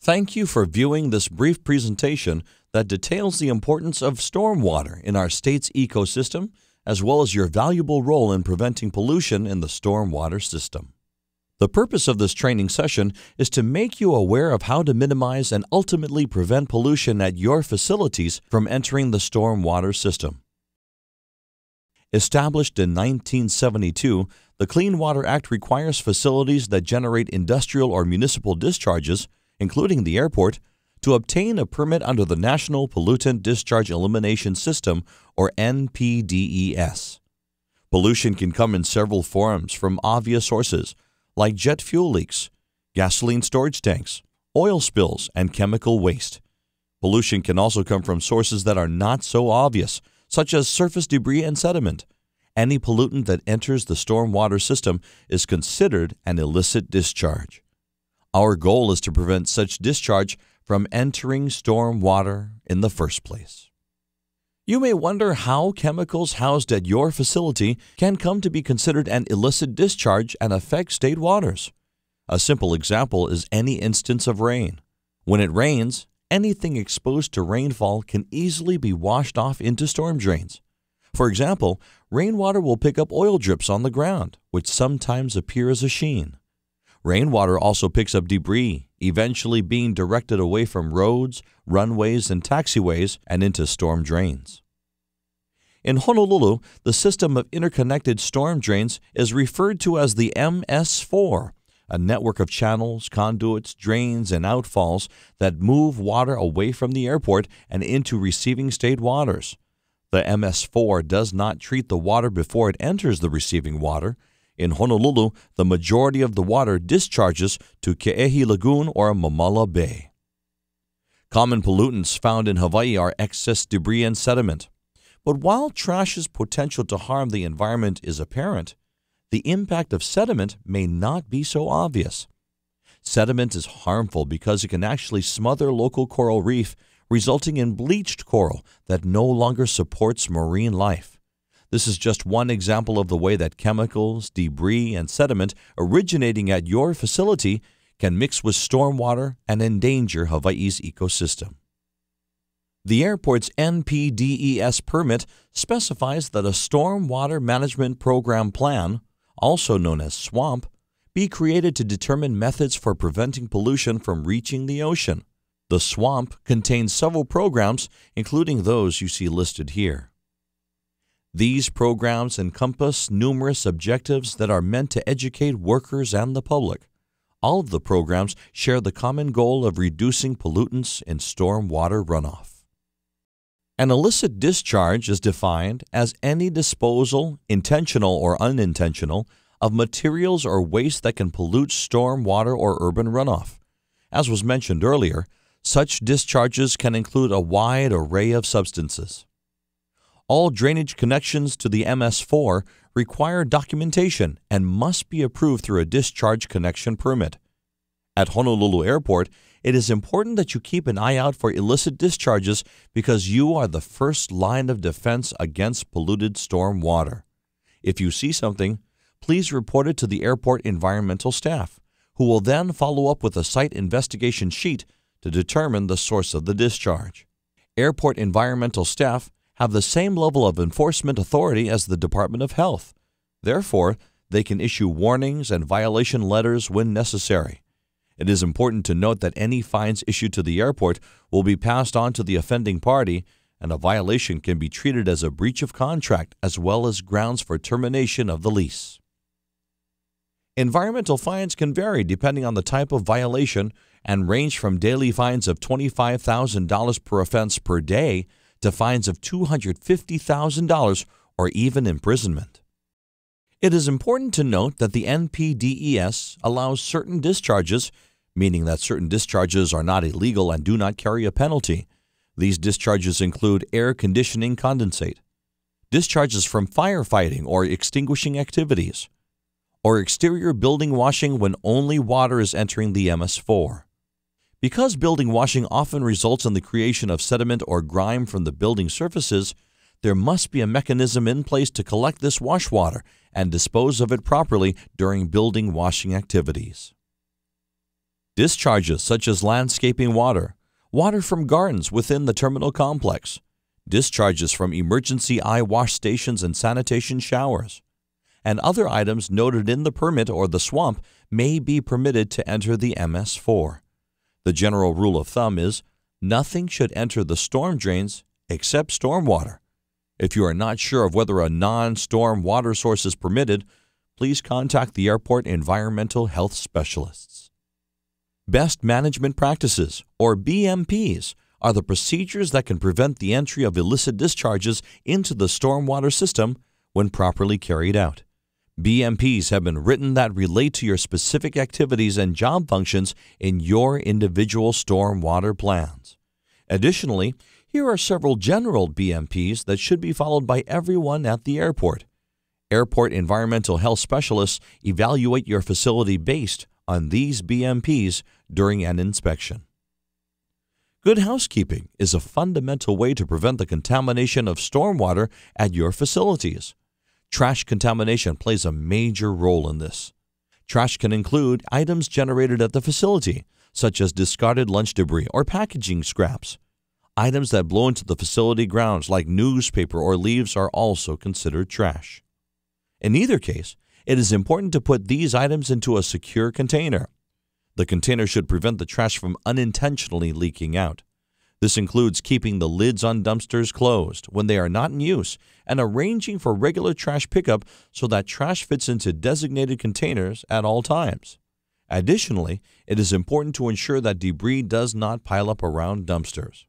Thank you for viewing this brief presentation that details the importance of stormwater in our state's ecosystem, as well as your valuable role in preventing pollution in the stormwater system. The purpose of this training session is to make you aware of how to minimize and ultimately prevent pollution at your facilities from entering the stormwater system. Established in 1972, the Clean Water Act requires facilities that generate industrial or municipal discharges, including the airport, to obtain a permit under the National Pollutant Discharge Elimination System, or NPDES. Pollution can come in several forms from obvious sources, like jet fuel leaks, gasoline storage tanks, oil spills, and chemical waste. Pollution can also come from sources that are not so obvious, such as surface debris and sediment. Any pollutant that enters the stormwater system is considered an illicit discharge. Our goal is to prevent such discharge from entering stormwater in the first place. You may wonder how chemicals housed at your facility can come to be considered an illicit discharge and affect state waters. A simple example is any instance of rain. When it rains, anything exposed to rainfall can easily be washed off into storm drains. For example, rainwater will pick up oil drips on the ground, which sometimes appear as a sheen. Rainwater also picks up debris, eventually being directed away from roads, runways, and taxiways and into storm drains. In Honolulu, the system of interconnected storm drains is referred to as the MS4, a network of channels, conduits, drains, and outfalls that move water away from the airport and into receiving state waters. The MS4 does not treat the water before it enters the receiving water. In Honolulu, the majority of the water discharges to Ke'ehi Lagoon or Mamala Bay. Common pollutants found in Hawaii are excess debris and sediment. But while trash's potential to harm the environment is apparent, the impact of sediment may not be so obvious. Sediment is harmful because it can actually smother local coral reef, resulting in bleached coral that no longer supports marine life. This is just one example of the way that chemicals, debris, and sediment originating at your facility can mix with stormwater and endanger Hawaii's ecosystem. The airport's NPDES permit specifies that a Stormwater Management Program Plan, also known as SWMP, be created to determine methods for preventing pollution from reaching the ocean. The SWMP contains several programs, including those you see listed here. These programs encompass numerous objectives that are meant to educate workers and the public. All of the programs share the common goal of reducing pollutants in stormwater runoff. An illicit discharge is defined as any disposal, intentional or unintentional, of materials or waste that can pollute stormwater or urban runoff. As was mentioned earlier, such discharges can include a wide array of substances. All drainage connections to the MS4 require documentation and must be approved through a discharge connection permit. At Honolulu Airport, it is important that you keep an eye out for illicit discharges because you are the first line of defense against polluted storm water. If you see something, please report it to the airport environmental staff, who will then follow up with a site investigation sheet to determine the source of the discharge. Airport environmental staff have the same level of enforcement authority as the Department of Health. Therefore, they can issue warnings and violation letters when necessary. It is important to note that any fines issued to the airport will be passed on to the offending party, and a violation can be treated as a breach of contract as well as grounds for termination of the lease. Environmental fines can vary depending on the type of violation and range from daily fines of $25,000 per offense per day to fines of $250,000 or even imprisonment. It is important to note that the NPDES allows certain discharges, meaning that certain discharges are not illegal and do not carry a penalty. These discharges include air conditioning condensate, discharges from firefighting or extinguishing activities, or exterior building washing when only water is entering the MS4. Because building washing often results in the creation of sediment or grime from the building surfaces, there must be a mechanism in place to collect this wash water and dispose of it properly during building washing activities. Discharges such as landscaping water, water from gardens within the terminal complex, discharges from emergency eye wash stations and sanitation showers, and other items noted in the permit or the SWMP may be permitted to enter the MS4. The general rule of thumb is nothing should enter the storm drains except stormwater. If you are not sure of whether a non-storm water source is permitted, please contact the airport environmental health specialists. Best management practices, or BMPs, are the procedures that can prevent the entry of illicit discharges into the stormwater system when properly carried out. BMPs have been written that relate to your specific activities and job functions in your individual stormwater plans. Additionally, here are several general BMPs that should be followed by everyone at the airport. Airport environmental health specialists evaluate your facility based on these BMPs during an inspection. Good housekeeping is a fundamental way to prevent the contamination of stormwater at your facilities. Trash contamination plays a major role in this. Trash can include items generated at the facility, such as discarded lunch debris or packaging scraps. Items that blow into the facility grounds like newspaper or leaves are also considered trash. In either case, it is important to put these items into a secure container. The container should prevent the trash from unintentionally leaking out. This includes keeping the lids on dumpsters closed when they are not in use and arranging for regular trash pickup so that trash fits into designated containers at all times. Additionally, it is important to ensure that debris does not pile up around dumpsters.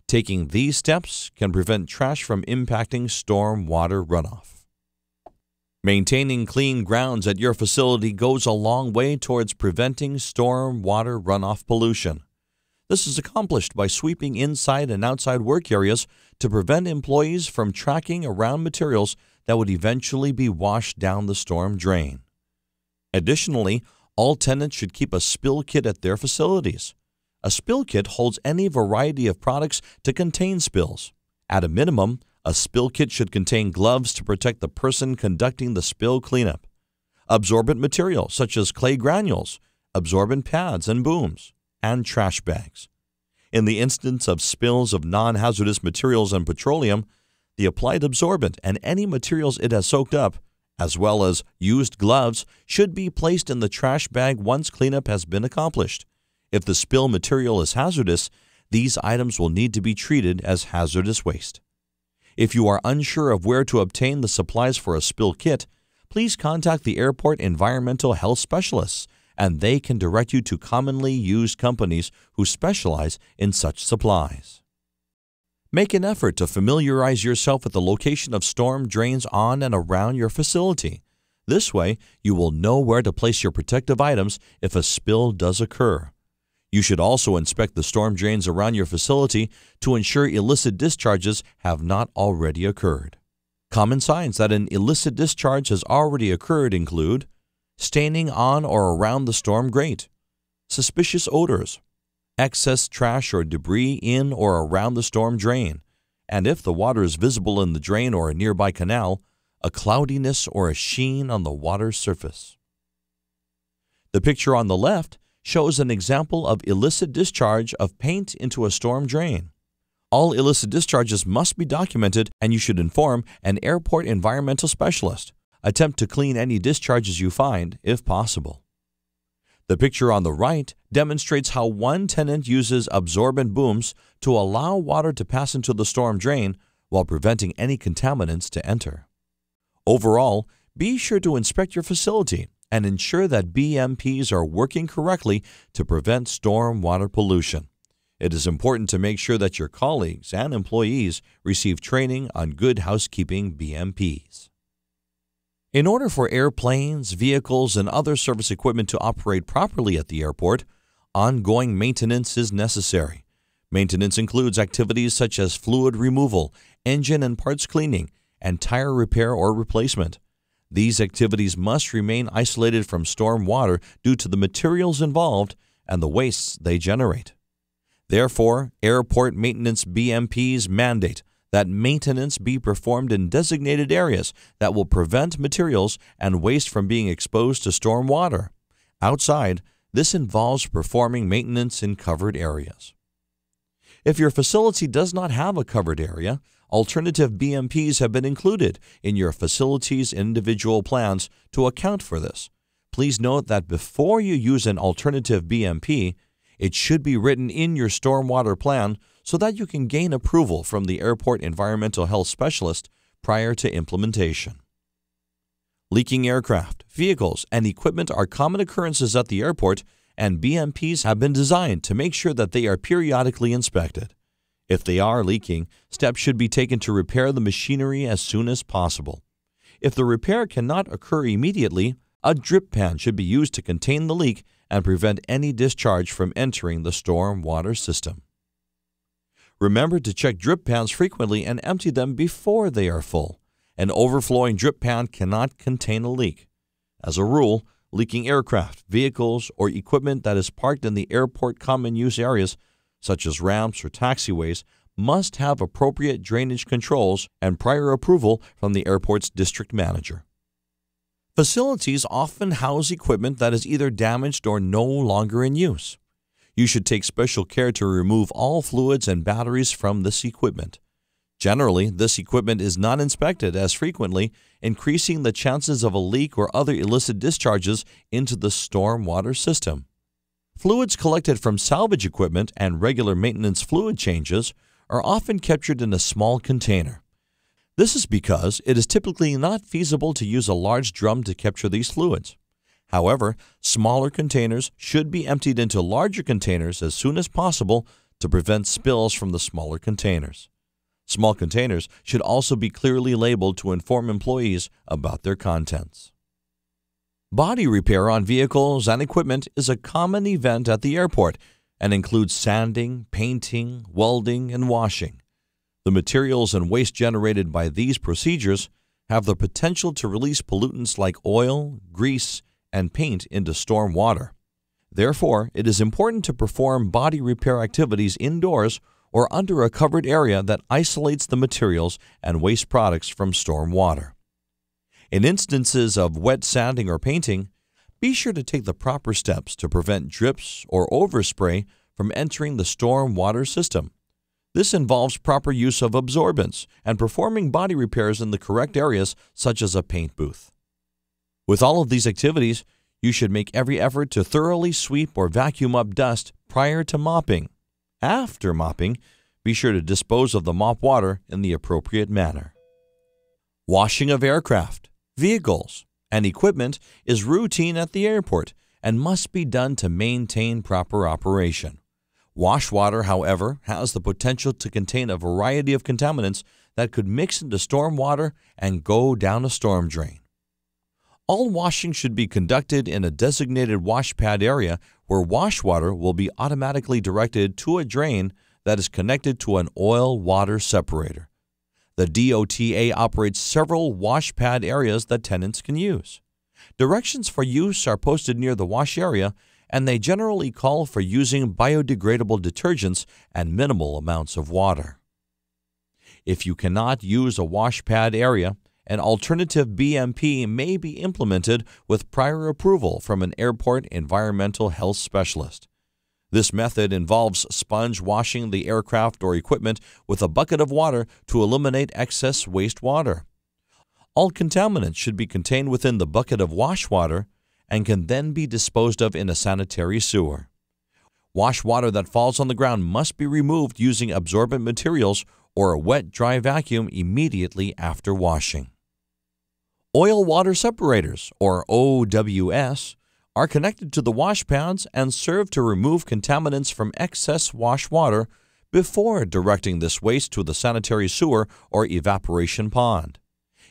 Taking these steps can prevent trash from impacting storm water runoff. Maintaining clean grounds at your facility goes a long way towards preventing storm water runoff pollution. This is accomplished by sweeping inside and outside work areas to prevent employees from tracking around materials that would eventually be washed down the storm drain. Additionally, all tenants should keep a spill kit at their facilities. A spill kit holds any variety of products to contain spills. At a minimum, a spill kit should contain gloves to protect the person conducting the spill cleanup, absorbent material such as clay granules, absorbent pads and booms, and trash bags. In the instance of spills of non-hazardous materials and petroleum, the applied absorbent and any materials it has soaked up, as well as used gloves, should be placed in the trash bag once cleanup has been accomplished. If the spill material is hazardous, these items will need to be treated as hazardous waste. If you are unsure of where to obtain the supplies for a spill kit, please contact the airport environmental health specialists, and they can direct you to commonly used companies who specialize in such supplies. Make an effort to familiarize yourself with the location of storm drains on and around your facility. This way, you will know where to place your protective items if a spill does occur. You should also inspect the storm drains around your facility to ensure illicit discharges have not already occurred. Common signs that an illicit discharge has already occurred include staining on or around the storm grate, suspicious odors, excess trash or debris in or around the storm drain, and if the water is visible in the drain or a nearby canal, a cloudiness or a sheen on the water's surface. The picture on the left shows an example of illicit discharge of paint into a storm drain. All illicit discharges must be documented, and you should inform an airport environmental specialist. Attempt to clean any discharges you find, if possible. The picture on the right demonstrates how one tenant uses absorbent booms to allow water to pass into the storm drain while preventing any contaminants to enter. Overall, be sure to inspect your facility and ensure that BMPs are working correctly to prevent storm water pollution. It is important to make sure that your colleagues and employees receive training on good housekeeping BMPs. In order for airplanes, vehicles, and other service equipment to operate properly at the airport, ongoing maintenance is necessary. Maintenance includes activities such as fluid removal, engine and parts cleaning, and tire repair or replacement. These activities must remain isolated from storm water due to the materials involved and the wastes they generate. Therefore, airport maintenance BMPs mandate that maintenance be performed in designated areas that will prevent materials and waste from being exposed to storm water. Outside, This involves performing maintenance in covered areas. If your facility does not have a covered area, alternative BMPs have been included in your facility's individual plans to account for this. Please note that before you use an alternative BMP, it should be written in your stormwater plan so that you can gain approval from the airport environmental health specialist prior to implementation. Leaking aircraft, vehicles, and equipment are common occurrences at the airport, and BMPs have been designed to make sure that they are periodically inspected. If they are leaking, steps should be taken to repair the machinery as soon as possible. If the repair cannot occur immediately, a drip pan should be used to contain the leak and prevent any discharge from entering the stormwater system. Remember to check drip pans frequently and empty them before they are full. An overflowing drip pan cannot contain a leak. As a rule, leaking aircraft, vehicles, or equipment that is parked in the airport common use areas, such as ramps or taxiways, must have appropriate drainage controls and prior approval from the airport's district manager. Facilities often house equipment that is either damaged or no longer in use. You should take special care to remove all fluids and batteries from this equipment. Generally, this equipment is not inspected as frequently, increasing the chances of a leak or other illicit discharges into the stormwater system. Fluids collected from salvage equipment and regular maintenance fluid changes are often captured in a small container. This is because it is typically not feasible to use a large drum to capture these fluids. However, smaller containers should be emptied into larger containers as soon as possible to prevent spills from the smaller containers. Small containers should also be clearly labeled to inform employees about their contents. Body repair on vehicles and equipment is a common event at the airport and includes sanding, painting, welding, and washing. The materials and waste generated by these procedures have the potential to release pollutants like oil, grease, and paint into storm water. Therefore, it is important to perform body repair activities indoors or under a covered area that isolates the materials and waste products from storm water. In instances of wet sanding or painting, be sure to take the proper steps to prevent drips or overspray from entering the storm water system. This involves proper use of absorbents and performing body repairs in the correct areas, such as a paint booth. With all of these activities, you should make every effort to thoroughly sweep or vacuum up dust prior to mopping. After mopping, be sure to dispose of the mop water in the appropriate manner. Washing of aircraft, vehicles, and equipment is routine at the airport and must be done to maintain proper operation. Wash water, however, has the potential to contain a variety of contaminants that could mix into storm water and go down a storm drain. All washing should be conducted in a designated wash pad area where wash water will be automatically directed to a drain that is connected to an oil-water separator. The DOTA operates several wash pad areas that tenants can use. Directions for use are posted near the wash area, and they generally call for using biodegradable detergents and minimal amounts of water. If you cannot use a wash pad area, an alternative BMP may be implemented with prior approval from an airport environmental health specialist. This method involves sponge washing the aircraft or equipment with a bucket of water to eliminate excess wastewater. All contaminants should be contained within the bucket of wash water and can then be disposed of in a sanitary sewer. Wash water that falls on the ground must be removed using absorbent materials or a wet-dry vacuum immediately after washing. Oil-water separators, or OWS, are connected to the wash pads and serve to remove contaminants from excess wash water before directing this waste to the sanitary sewer or evaporation pond.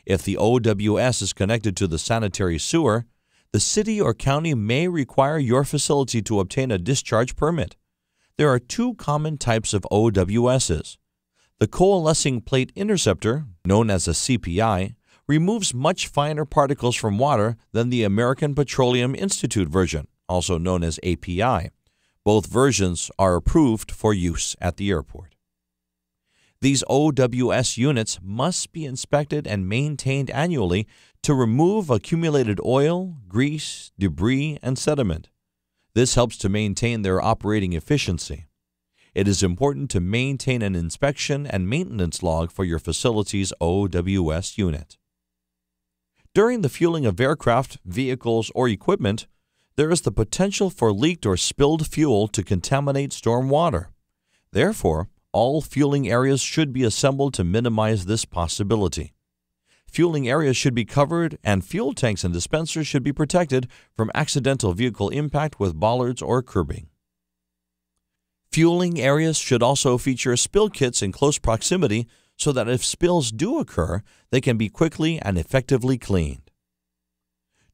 If the OWS is connected to the sanitary sewer, the city or county may require your facility to obtain a discharge permit. There are two common types of OWSs. The coalescing plate interceptor, known as a CPI, removes much finer particles from water than the American Petroleum Institute version, also known as API. Both versions are approved for use at the airport. These OWS units must be inspected and maintained annually to remove accumulated oil, grease, debris, and sediment. This helps to maintain their operating efficiency. It is important to maintain an inspection and maintenance log for your facility's OWS unit. During the fueling of aircraft, vehicles, or equipment, there is the potential for leaked or spilled fuel to contaminate storm water. Therefore, all fueling areas should be assembled to minimize this possibility. Fueling areas should be covered, and fuel tanks and dispensers should be protected from accidental vehicle impact with bollards or curbing. Fueling areas should also feature spill kits in close proximity so that if spills do occur, they can be quickly and effectively cleaned.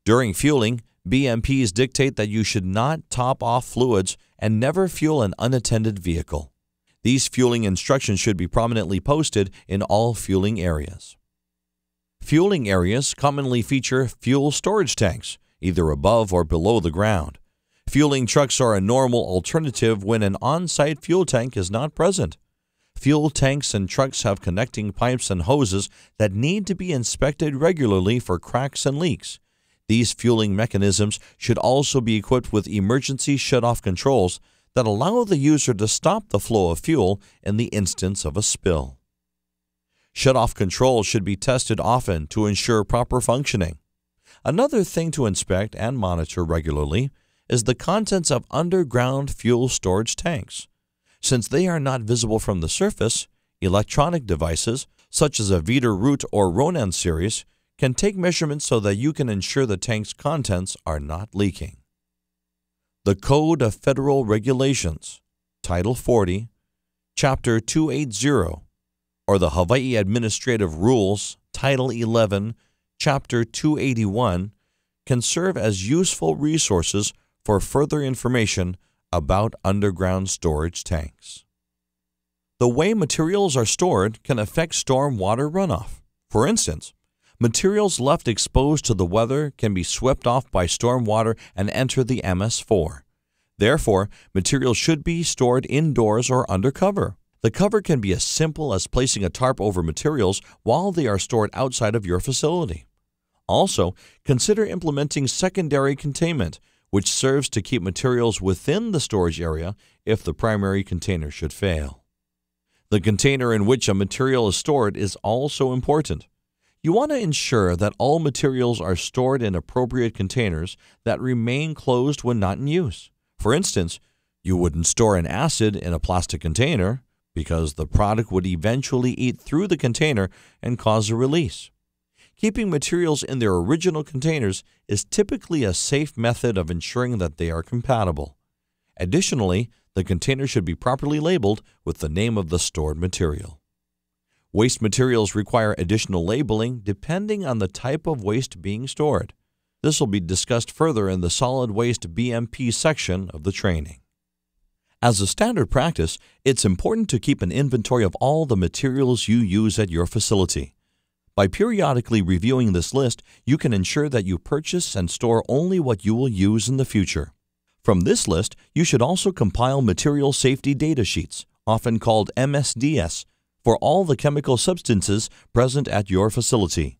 During fueling, BMPs dictate that you should not top off fluids and never fuel an unattended vehicle. These fueling instructions should be prominently posted in all fueling areas. Fueling areas commonly feature fuel storage tanks, either above or below the ground. Fueling trucks are a normal alternative when an on-site fuel tank is not present. Fuel tanks and trucks have connecting pipes and hoses that need to be inspected regularly for cracks and leaks. These fueling mechanisms should also be equipped with emergency shut-off controls that allow the user to stop the flow of fuel in the instance of a spill. Shut-off controls should be tested often to ensure proper functioning. Another thing to inspect and monitor regularly is the contents of underground fuel storage tanks. Since they are not visible from the surface, electronic devices, such as a Veeder Root or Ronan series, can take measurements so that you can ensure the tank's contents are not leaking. The Code of Federal Regulations, Title 40, Chapter 280, or the Hawaii Administrative Rules, Title 11, Chapter 281, can serve as useful resources for further information about underground storage tanks. The way materials are stored can affect storm water runoff. For instance, materials left exposed to the weather can be swept off by storm water and enter the MS4. Therefore, materials should be stored indoors or under cover. The cover can be as simple as placing a tarp over materials while they are stored outside of your facility. Also, consider implementing secondary containment, which serves to keep materials within the storage area if the primary container should fail. The container in which a material is stored is also important. You want to ensure that all materials are stored in appropriate containers that remain closed when not in use. For instance, you wouldn't store an acid in a plastic container because the product would eventually eat through the container and cause a release. Keeping materials in their original containers is typically a safe method of ensuring that they are compatible. Additionally, the container should be properly labeled with the name of the stored material. Waste materials require additional labeling depending on the type of waste being stored. This will be discussed further in the solid waste BMP section of the training. As a standard practice, it's important to keep an inventory of all the materials you use at your facility. By periodically reviewing this list, you can ensure that you purchase and store only what you will use in the future. From this list, you should also compile material safety data sheets, often called MSDS, for all the chemical substances present at your facility.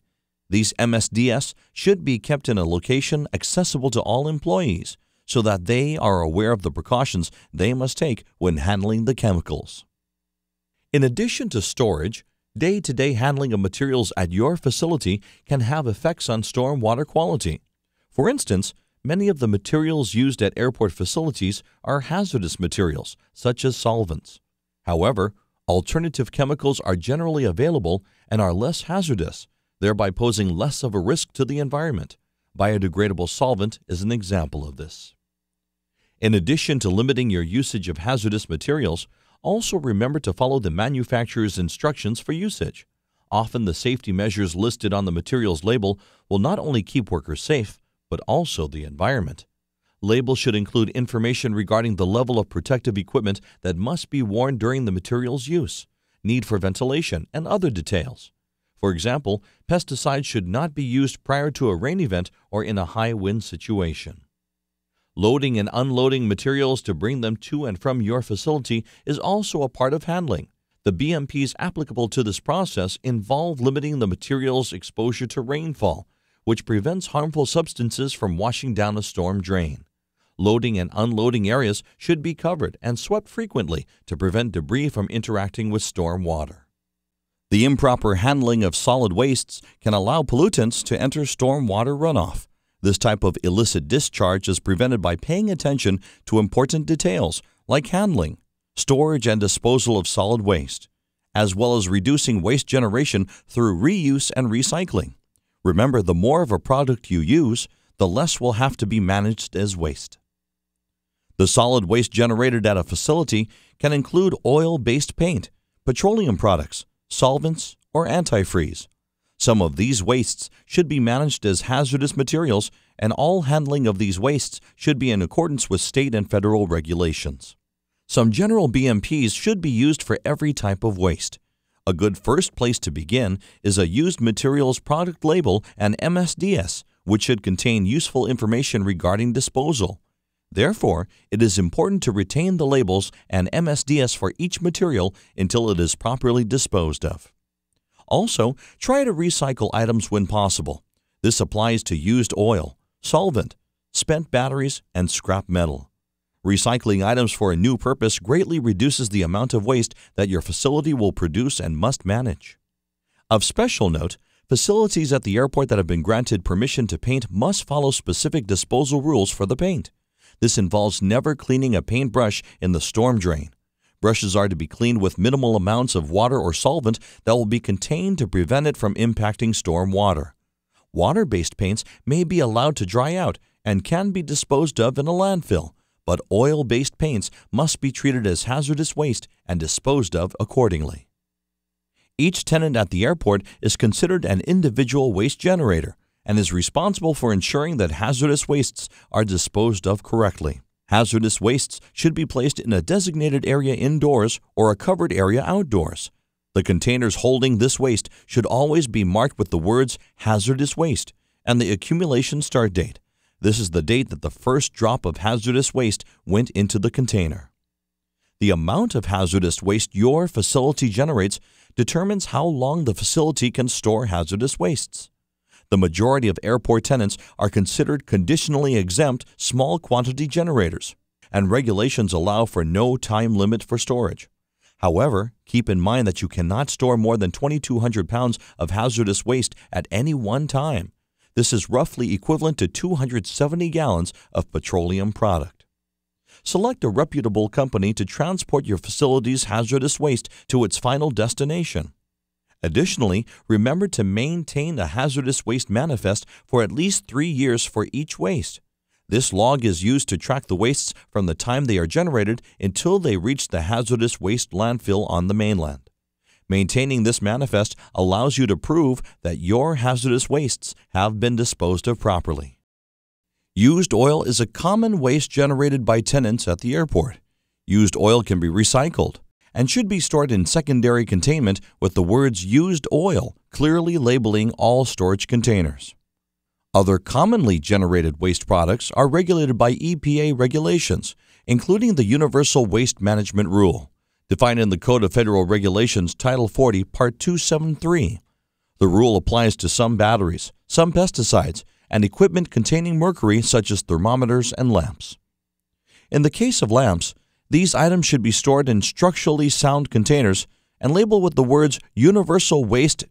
These MSDS should be kept in a location accessible to all employees so that they are aware of the precautions they must take when handling the chemicals. In addition to storage, day-to-day handling of materials at your facility can have effects on storm water quality. For instance, many of the materials used at airport facilities are hazardous materials, such as solvents. However, alternative chemicals are generally available and are less hazardous, thereby posing less of a risk to the environment. Biodegradable solvent is an example of this. In addition to limiting your usage of hazardous materials, also remember to follow the manufacturer's instructions for usage. Often the safety measures listed on the material's label will not only keep workers safe, but also the environment. Labels should include information regarding the level of protective equipment that must be worn during the material's use, need for ventilation, and other details. For example, pesticides should not be used prior to a rain event or in a high wind situation. Loading and unloading materials to bring them to and from your facility is also a part of handling. The BMPs applicable to this process involve limiting the material's exposure to rainfall, which prevents harmful substances from washing down a storm drain. Loading and unloading areas should be covered and swept frequently to prevent debris from interacting with storm water. The improper handling of solid wastes can allow pollutants to enter storm water runoff. This type of illicit discharge is prevented by paying attention to important details like handling, storage, and disposal of solid waste, as well as reducing waste generation through reuse and recycling. Remember, the more of a product you use, the less will have to be managed as waste. The solid waste generated at a facility can include oil-based paint, petroleum products, solvents, or antifreeze. Some of these wastes should be managed as hazardous materials, and all handling of these wastes should be in accordance with state and federal regulations. Some general BMPs should be used for every type of waste. A good first place to begin is a used materials product label and MSDS, which should contain useful information regarding disposal. Therefore, it is important to retain the labels and MSDS for each material until it is properly disposed of. Also, try to recycle items when possible. This applies to used oil, solvent, spent batteries, and scrap metal. Recycling items for a new purpose greatly reduces the amount of waste that your facility will produce and must manage. Of special note, facilities at the airport that have been granted permission to paint must follow specific disposal rules for the paint. This involves never cleaning a paintbrush in the storm drain. Brushes are to be cleaned with minimal amounts of water or solvent that will be contained to prevent it from impacting storm water. Water-based paints may be allowed to dry out and can be disposed of in a landfill, but oil-based paints must be treated as hazardous waste and disposed of accordingly. Each tenant at the airport is considered an individual waste generator and is responsible for ensuring that hazardous wastes are disposed of correctly. Hazardous wastes should be placed in a designated area indoors or a covered area outdoors. The containers holding this waste should always be marked with the words hazardous waste and the accumulation start date. This is the date that the first drop of hazardous waste went into the container. The amount of hazardous waste your facility generates determines how long the facility can store hazardous wastes. The majority of airport tenants are considered conditionally exempt small quantity generators, and regulations allow for no time limit for storage. However, keep in mind that you cannot store more than 2,200 pounds of hazardous waste at any one time. This is roughly equivalent to 270 gallons of petroleum product. Select a reputable company to transport your facility's hazardous waste to its final destination. Additionally, remember to maintain a hazardous waste manifest for at least 3 years for each waste. This log is used to track the wastes from the time they are generated until they reach the hazardous waste landfill on the mainland. Maintaining this manifest allows you to prove that your hazardous wastes have been disposed of properly. Used oil is a common waste generated by tenants at the airport. Used oil can be recycled and should be stored in secondary containment with the words used oil clearly labeling all storage containers. Other commonly generated waste products are regulated by EPA regulations, including the Universal Waste Management Rule, defined in the Code of Federal Regulations Title 40, Part 273. The rule applies to some batteries, some pesticides, and equipment containing mercury such as thermometers and lamps. In the case of lamps, these items should be stored in structurally sound containers and labeled with the words Universal Waste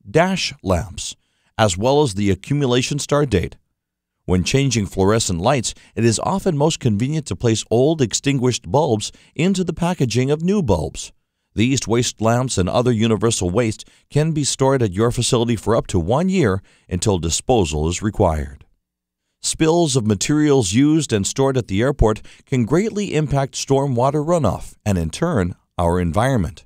Lamps, as well as the accumulation start date. When changing fluorescent lights, it is often most convenient to place old extinguished bulbs into the packaging of new bulbs. These waste lamps and other universal waste can be stored at your facility for up to 1 year until disposal is required. Spills of materials used and stored at the airport can greatly impact stormwater runoff and, in turn, our environment.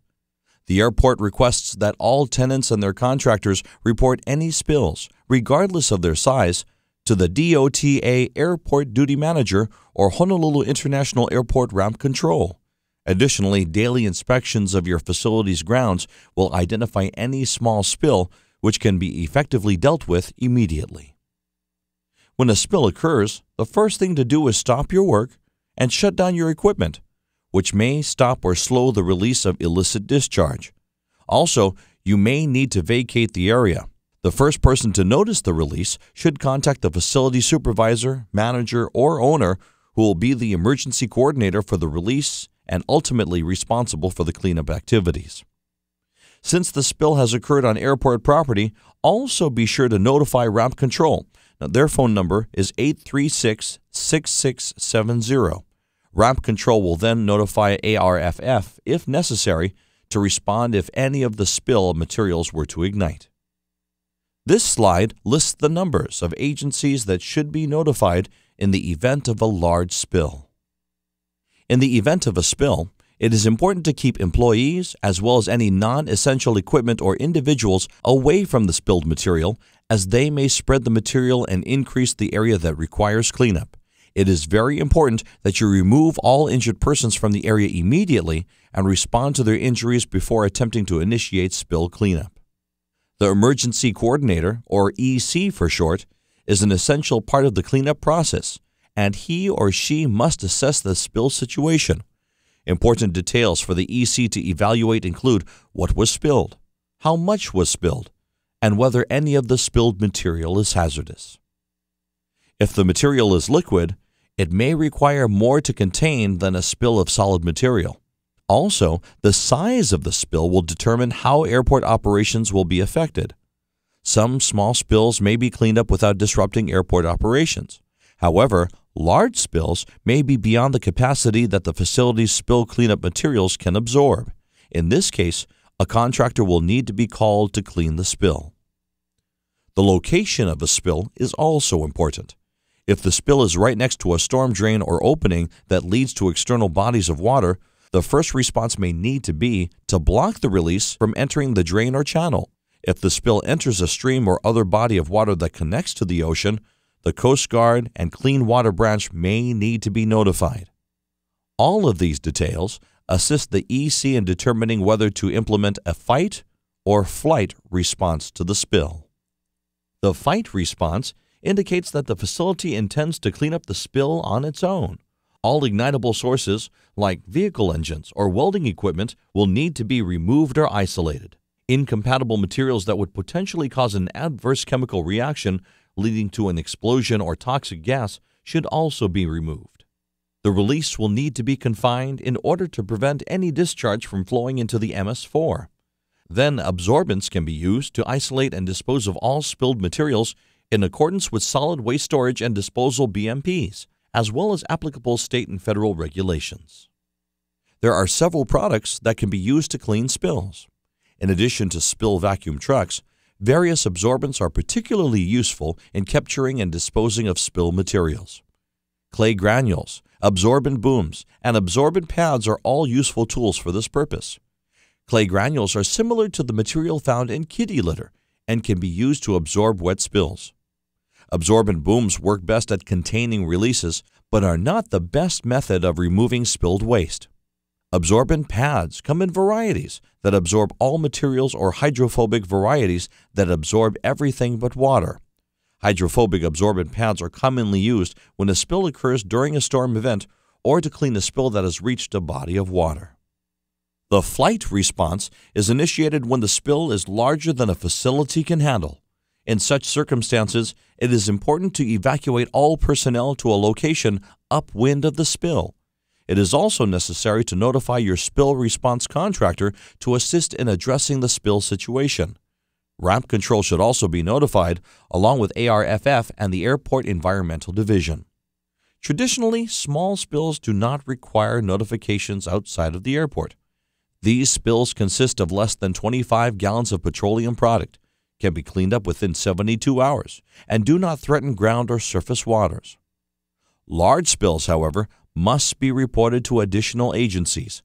The airport requests that all tenants and their contractors report any spills, regardless of their size, to the DOTA Airport Duty Manager or Honolulu International Airport Ramp Control. Additionally, daily inspections of your facility's grounds will identify any small spill, which can be effectively dealt with immediately. When a spill occurs, the first thing to do is stop your work and shut down your equipment, which may stop or slow the release of illicit discharge. Also, you may need to vacate the area. The first person to notice the release should contact the facility supervisor, manager, or owner who will be the emergency coordinator for the release and ultimately responsible for the cleanup activities. Since the spill has occurred on airport property, also be sure to notify Ramp Control. Now, their phone number is 836-6670. Ramp Control will then notify ARFF, if necessary, to respond if any of the spill materials were to ignite. This slide lists the numbers of agencies that should be notified in the event of a large spill. In the event of a spill, it is important to keep employees as well as any non-essential equipment or individuals away from the spilled material, as they may spread the material and increase the area that requires cleanup. It is very important that you remove all injured persons from the area immediately and respond to their injuries before attempting to initiate spill cleanup. The Emergency Coordinator, or EC for short, is an essential part of the cleanup process, and he or she must assess the spill situation. Important details for the EC to evaluate include what was spilled, how much was spilled, and whether any of the spilled material is hazardous. If the material is liquid, it may require more to contain than a spill of solid material. Also, the size of the spill will determine how airport operations will be affected. Some small spills may be cleaned up without disrupting airport operations. However, large spills may be beyond the capacity that the facility's spill cleanup materials can absorb. In this case, a contractor will need to be called to clean the spill. The location of the spill is also important. If the spill is right next to a storm drain or opening that leads to external bodies of water, the first response may need to be to block the release from entering the drain or channel. If the spill enters a stream or other body of water that connects to the ocean, the Coast Guard and Clean Water Branch may need to be notified. All of these details assist the EC in determining whether to implement a fight or flight response to the spill. The fight response indicates that the facility intends to clean up the spill on its own. All ignitable sources, like vehicle engines or welding equipment, will need to be removed or isolated. Incompatible materials that would potentially cause an adverse chemical reaction leading to an explosion or toxic gas should also be removed. The release will need to be confined in order to prevent any discharge from flowing into the MS4. Then absorbents can be used to isolate and dispose of all spilled materials in accordance with solid waste storage and disposal BMPs, as well as applicable state and federal regulations. There are several products that can be used to clean spills. In addition to spill vacuum trucks, various absorbents are particularly useful in capturing and disposing of spill materials. Clay granules, absorbent booms, and absorbent pads are all useful tools for this purpose. Clay granules are similar to the material found in kitty litter and can be used to absorb wet spills. Absorbent booms work best at containing releases, but are not the best method of removing spilled waste. Absorbent pads come in varieties that absorb all materials or hydrophobic varieties that absorb everything but water. Hydrophobic absorbent pads are commonly used when a spill occurs during a storm event or to clean a spill that has reached a body of water. The flight response is initiated when the spill is larger than a facility can handle. In such circumstances, it is important to evacuate all personnel to a location upwind of the spill. It is also necessary to notify your spill response contractor to assist in addressing the spill situation. Ramp Control should also be notified, along with ARFF and the Airport Environmental Division. Traditionally, small spills do not require notifications outside of the airport. These spills consist of less than 25 gallons of petroleum product, can be cleaned up within 72 hours, and do not threaten ground or surface waters. Large spills, however, must be reported to additional agencies.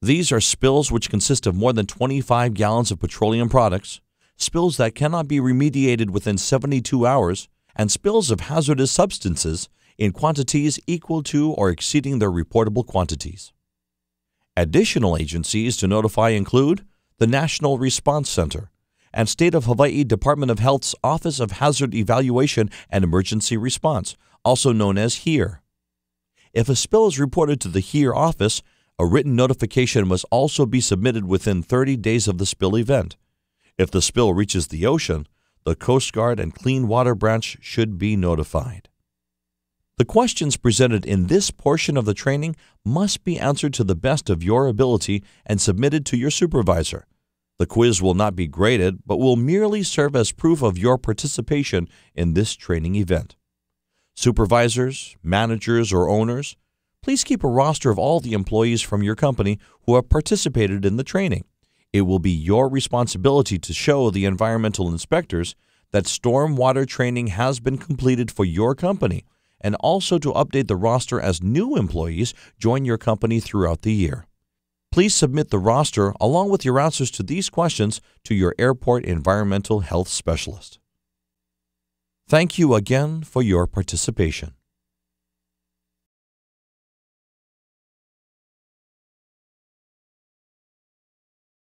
These are spills which consist of more than 25 gallons of petroleum products, spills that cannot be remediated within 72 hours, and spills of hazardous substances in quantities equal to or exceeding their reportable quantities. Additional agencies to notify include the National Response Center and State of Hawaii Department of Health's Office of Hazard Evaluation and Emergency Response, also known as HERE. If a spill is reported to the HERE office, a written notification must also be submitted within 30 days of the spill event. If the spill reaches the ocean, the Coast Guard and Clean Water Branch should be notified. The questions presented in this portion of the training must be answered to the best of your ability and submitted to your supervisor. The quiz will not be graded, but will merely serve as proof of your participation in this training event. Supervisors, managers, or owners, please keep a roster of all the employees from your company who have participated in the training. It will be your responsibility to show the environmental inspectors that stormwater training has been completed for your company, and also to update the roster as new employees join your company throughout the year. Please submit the roster along with your answers to these questions to your airport environmental health specialist. Thank you again for your participation.